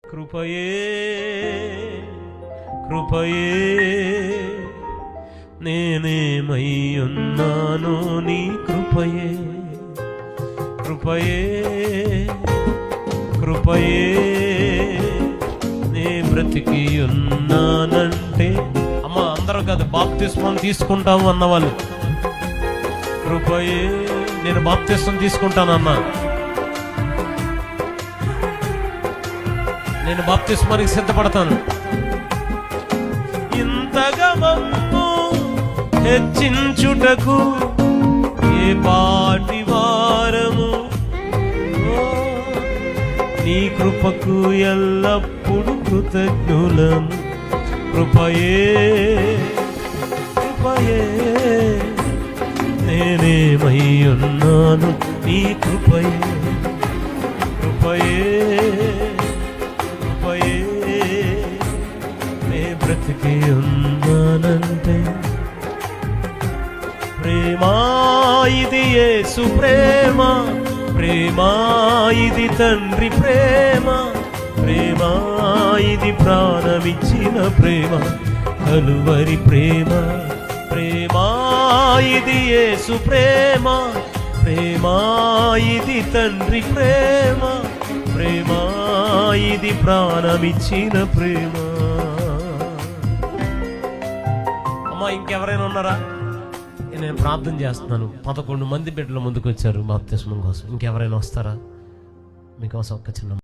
కృపయే కృపయే నేనేమై ఉన్నానో నీ కృపయే కృపయే కృపయే నే బ్రతికి ఉన్నానంటే అమ్మ అందరూ కదా బాప్తిస్మం తీసుకుంటాము అన్నవాళ్ళు కృపయే నేను బాప్తిస్మం తీసుకుంటానన్నా నేను బాప్తిస్మానికి సిద్ధపడతాను. ఇంతగా మమ్ము హెచ్చించుటకు ఏ పాటి వారము నీ కృపకు ఎల్లప్పుడు కృతజ్ఞులము. కృపయే కృపయే నేనేమై ఉన్నాను నీ కృపయే కృపయే నే బ్రతికి ఉన్నానంటే ప్రేమా ఇది యేసు ప్రేమ ప్రేమా ఇది తండ్రి ప్రేమ ప్రేమా ఇది ప్రాణమిచ్చిన ప్రేమ కలువరి ప్రేమ ప్రేమా ఇది యేసు ప్రేమ ప్రేమా ఇది తండ్రి ప్రేమ ప్రేమా ఇది ప్రాణమిచ్చిన ప్రేమ. అమ్మా ఇంకెవరైనా ఉన్నారా? నేను ప్రార్థన చేస్తున్నాను. 11 మంది బిడ్డల ముందుకు వచ్చారు బాప్తిస్మం కోసం. ఇంకెవరైనా వస్తారా? మీకోసం ఒక చిన్న